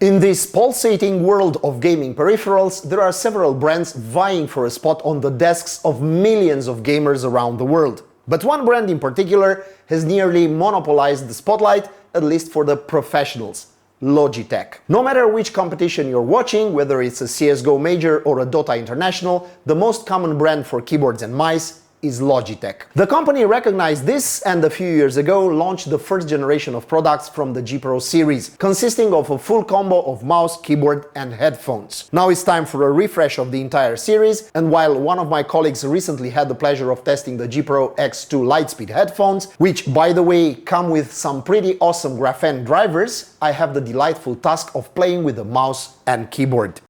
In this pulsating world of gaming peripherals, there are several brands vying for a spot on the desks of millions of gamers around the world. But one brand in particular has nearly monopolized the spotlight, at least for the professionals: Logitech. No matter which competition you're watching, whether it's a CSGO Major or a Dota International, the most common brand for keyboards and mice is Logitech. The company recognized this and a few years ago launched the first generation of products from the G Pro series, consisting of a full combo of mouse, keyboard and headphones. Now it's time for a refresh of the entire series, and while one of my colleagues recently had the pleasure of testing the G Pro X2 Lightspeed headphones, which by the way come with some pretty awesome graphene drivers, I have the delightful task of playing with the mouse and keyboard.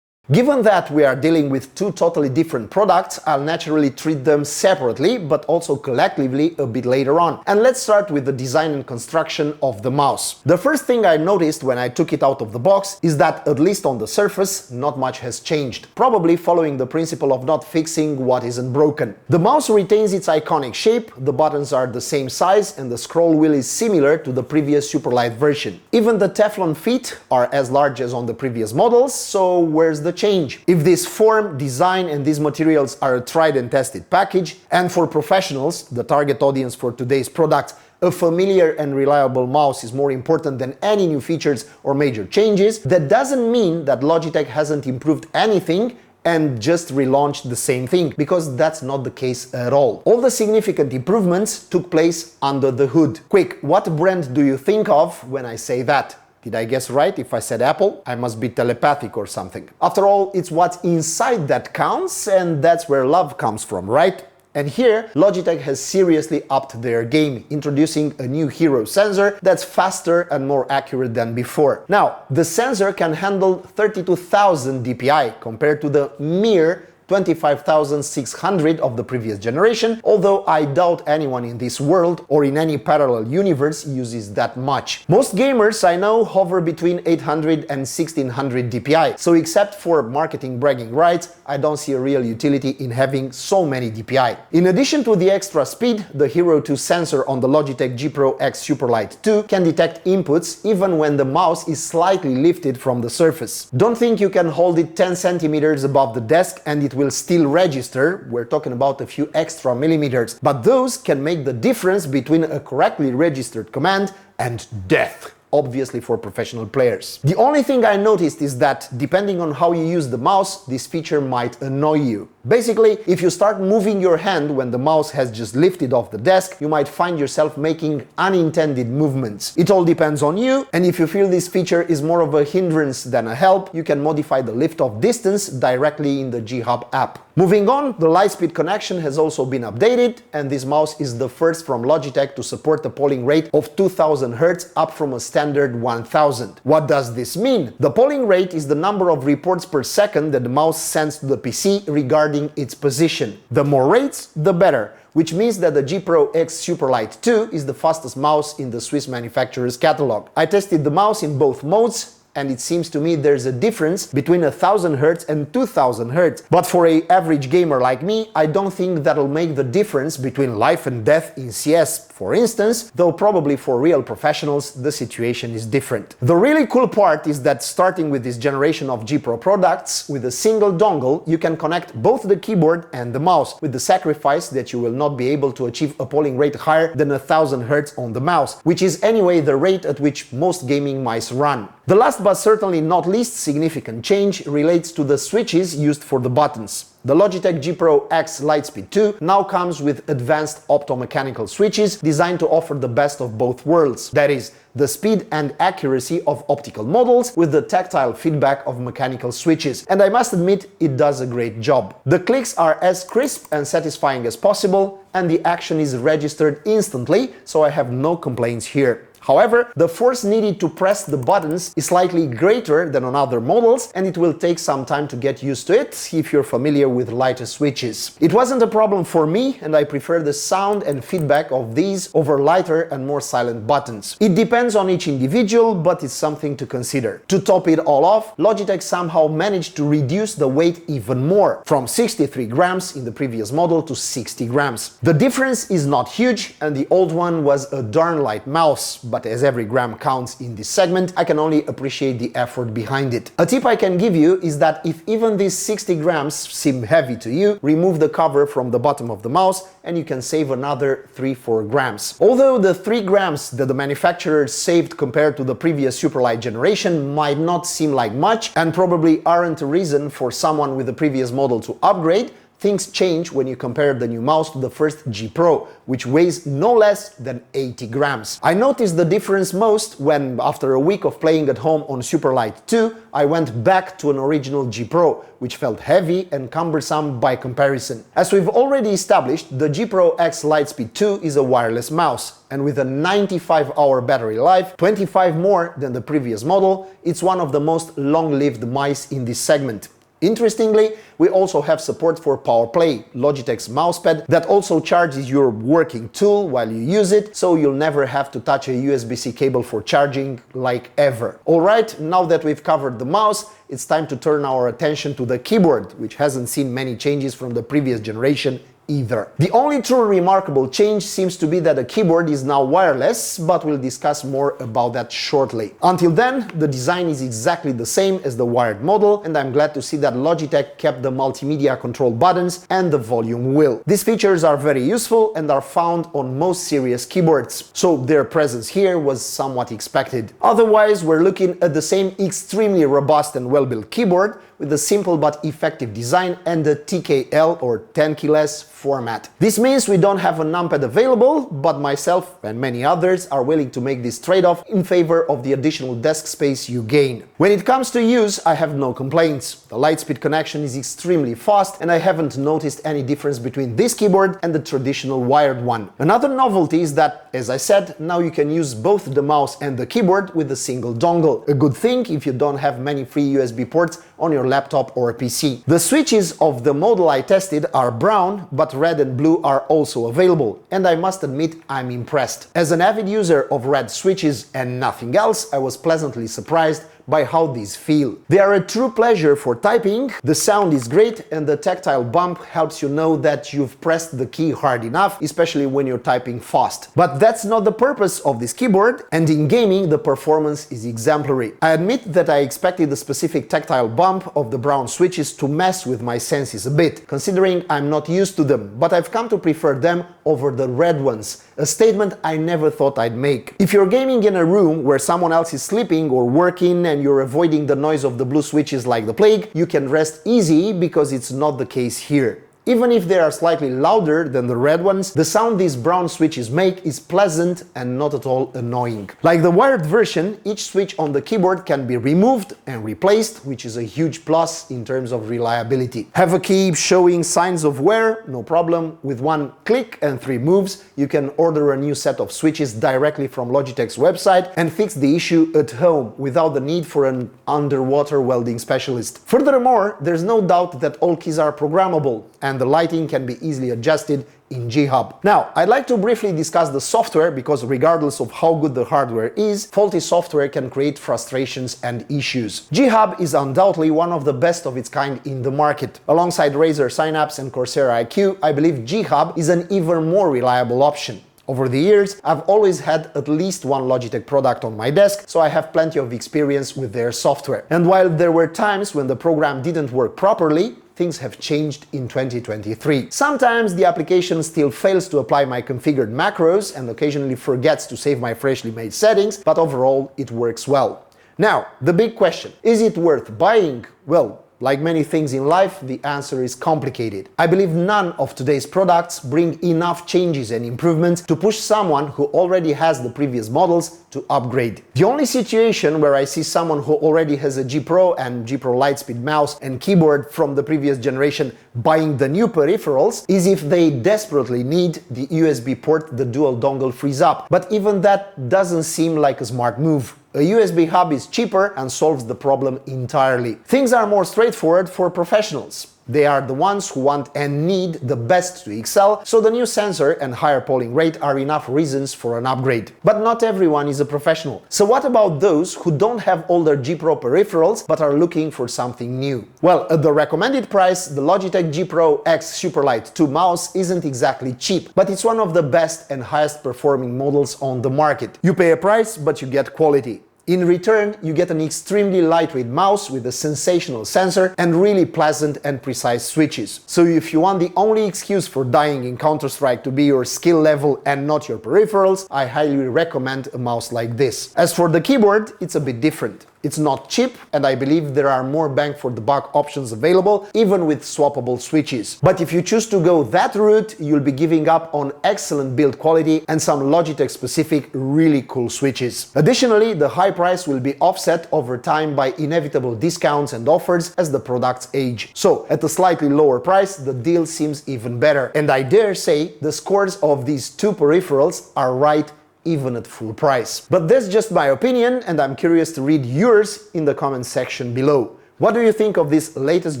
Given that we are dealing with two totally different products, I'll naturally treat them separately, but also collectively a bit later on. And let's start with the design and construction of the mouse. The first thing I noticed when I took it out of the box is that, at least on the surface, not much has changed, probably following the principle of not fixing what isn't broken. The mouse retains its iconic shape, the buttons are the same size, and the scroll wheel is similar to the previous Superlight version. Even the Teflon feet are as large as on the previous models, so where's the change? If this form, design and these materials are a tried and tested package, and for professionals, the target audience for today's product, a familiar and reliable mouse is more important than any new features or major changes, that doesn't mean that Logitech hasn't improved anything and just relaunched the same thing, because that's not the case at all. All the significant improvements took place under the hood. Quick, what brand do you think of when I say that? Did I guess right if I said Apple? I must be telepathic or something. After all, it's what's inside that counts, and that's where love comes from, right? And here, Logitech has seriously upped their game, introducing a new hero sensor that's faster and more accurate than before. Now, the sensor can handle 32,000 dpi compared to the mere 25,600 of the previous generation, although I doubt anyone in this world or in any parallel universe uses that much. Most gamers I know hover between 800 and 1600 dpi, so except for marketing bragging rights, I don't see a real utility in having so many dpi. In addition to the extra speed, the Hero 2 sensor on the Logitech G Pro X Superlight 2 can detect inputs even when the mouse is slightly lifted from the surface. Don't think you can hold it 10 centimeters above the desk and it will still register. We're talking about a few extra millimeters, but those can make the difference between a correctly registered command and death, obviously for professional players. The only thing I noticed is that, depending on how you use the mouse, this feature might annoy you. Basically, if you start moving your hand when the mouse has just lifted off the desk, you might find yourself making unintended movements. It all depends on you, and if you feel this feature is more of a hindrance than a help, you can modify the lift-off distance directly in the G Hub app. Moving on, the Lightspeed connection has also been updated, and this mouse is the first from Logitech to support a polling rate of 2000 Hz, up from a standard 1000. What does this mean? The polling rate is the number of reports per second that the mouse sends to the PC regarding its position. The more rates, the better, which means that the G Pro X Superlight 2 is the fastest mouse in the Swiss manufacturer's catalog. I tested the mouse in both modes, and it seems to me there's a difference between 1000 Hz and 2000 Hz. But for an average gamer like me, I don't think that'll make the difference between life and death in CS, for instance, though probably for real professionals the situation is different. The really cool part is that, starting with this generation of G Pro products, with a single dongle you can connect both the keyboard and the mouse, with the sacrifice that you will not be able to achieve a polling rate higher than 1000 Hz on the mouse, which is anyway the rate at which most gaming mice run. The last but certainly not least significant change relates to the switches used for the buttons. The Logitech G Pro X Lightspeed 2 now comes with advanced optomechanical switches designed to offer the best of both worlds. That is, the speed and accuracy of optical models with the tactile feedback of mechanical switches. And I must admit, it does a great job. The clicks are as crisp and satisfying as possible, and the action is registered instantly, so I have no complaints here. However, the force needed to press the buttons is slightly greater than on other models, and it will take some time to get used to it if you're familiar with lighter switches. It wasn't a problem for me, and I prefer the sound and feedback of these over lighter and more silent buttons. It depends on each individual, but it's something to consider. To top it all off, Logitech somehow managed to reduce the weight even more, from 63 grams in the previous model to 60 grams. The difference is not huge, and the old one was a darn light mouse, but as every gram counts in this segment, I can only appreciate the effort behind it. A tip I can give you is that if even these 60 grams seem heavy to you, remove the cover from the bottom of the mouse and you can save another 3-4 grams. Although the 3 grams that the manufacturer saved compared to the previous Superlight generation might not seem like much and probably aren't a reason for someone with the previous model to upgrade, things change when you compare the new mouse to the first G Pro, which weighs no less than 80 grams. I noticed the difference most when, after a week of playing at home on Superlight 2, I went back to an original G Pro, which felt heavy and cumbersome by comparison. As we've already established, the G Pro X Lightspeed 2 is a wireless mouse, and with a 95-hour battery life, 25 more than the previous model, it's one of the most long-lived mice in this segment. Interestingly, we also have support for PowerPlay, Logitech's mousepad that also charges your working tool while you use it, so you'll never have to touch a USB-C cable for charging, like ever. Alright, now that we've covered the mouse, it's time to turn our attention to the keyboard, which hasn't seen many changes from the previous generation either. The only true remarkable change seems to be that the keyboard is now wireless, but we'll discuss more about that shortly. Until then, the design is exactly the same as the wired model, and I'm glad to see that Logitech kept the multimedia control buttons and the volume wheel. These features are very useful and are found on most serious keyboards, so their presence here was somewhat expected. Otherwise, we're looking at the same extremely robust and well-built keyboard with a simple but effective design and a TKL or 10 keyless format. This means we don't have a numpad available, but myself and many others are willing to make this trade-off in favor of the additional desk space you gain. When it comes to use, I have no complaints. The Lightspeed connection is extremely fast and I haven't noticed any difference between this keyboard and the traditional wired one. Another novelty is that, as I said, now you can use both the mouse and the keyboard with a single dongle. A good thing if you don't have many free USB ports on your laptop or PC. The switches of the model I tested are brown, but red and blue are also available, and I must admit I'm impressed. As an avid user of red switches and nothing else, I was pleasantly surprised by how these feel. They are a true pleasure for typing, the sound is great, and the tactile bump helps you know that you've pressed the key hard enough, especially when you're typing fast. But that's not the purpose of this keyboard, and in gaming the performance is exemplary. I admit that I expected the specific tactile bump of the brown switches to mess with my senses a bit, considering I'm not used to them, but I've come to prefer them over the red ones, a statement I never thought I'd make. If you're gaming in a room where someone else is sleeping or working and you're avoiding the noise of the blue switches like the plague, you can rest easy because it's not the case here. Even if they are slightly louder than the red ones, the sound these brown switches make is pleasant and not at all annoying. Like the wired version, each switch on the keyboard can be removed and replaced, which is a huge plus in terms of reliability. Have a key showing signs of wear? No problem. With one click and 3 moves, you can order a new set of switches directly from Logitech's website and fix the issue at home without the need for an underwater welding specialist. Furthermore, there's no doubt that all keys are programmable, and the lighting can be easily adjusted in G-Hub. Now, I'd like to briefly discuss the software because regardless of how good the hardware is, faulty software can create frustrations and issues. G-Hub is undoubtedly one of the best of its kind in the market. Alongside Razer Synapse and Corsair iQ, I believe G-Hub is an even more reliable option. Over the years, I've always had at least one Logitech product on my desk, so I have plenty of experience with their software. And while there were times when the program didn't work properly, things have changed in 2023. Sometimes the application still fails to apply my configured macros and occasionally forgets to save my freshly made settings, but overall it works well. Now, the big question, is it worth buying? Well, Like many things in life, the answer is complicated. I believe none of today's products bring enough changes and improvements to push someone who already has the previous models to upgrade. The only situation where I see someone who already has a G Pro and G Pro Lightspeed mouse and keyboard from the previous generation buying the new peripherals is if they desperately need the USB port the dual dongle frees up. But even that doesn't seem like a smart move. A USB hub is cheaper and solves the problem entirely. Things are more straightforward for professionals. They are the ones who want and need the best to excel, so the new sensor and higher polling rate are enough reasons for an upgrade. But not everyone is a professional. So what about those who don't have older G Pro peripherals but are looking for something new? Well, at the recommended price, the Logitech G Pro X Superlight 2 mouse isn't exactly cheap, but it's one of the best and highest performing models on the market. You pay a price, but you get quality. In return, you get an extremely lightweight mouse with a sensational sensor and really pleasant and precise switches. So if you want the only excuse for dying in Counter-Strike to be your skill level and not your peripherals, I highly recommend a mouse like this. As for the keyboard, it's a bit different. It's not cheap, and I believe there are more bang for the buck options available, even with swappable switches. But if you choose to go that route, you'll be giving up on excellent build quality and some Logitech specific really cool switches. Additionally, the high price will be offset over time by inevitable discounts and offers as the products age. So at a slightly lower price, the deal seems even better. And I dare say the scores of these two peripherals are right even at full price. But that's just my opinion, and I'm curious to read yours in the comment section below. What do you think of these latest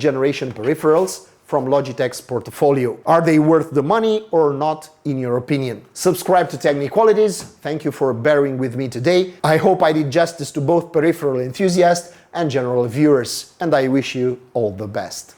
generation peripherals from Logitech's portfolio? Are they worth the money or not, in your opinion? Subscribe to Techniqualities. Thank you for bearing with me today. I hope I did justice to both peripheral enthusiasts and general viewers, and I wish you all the best.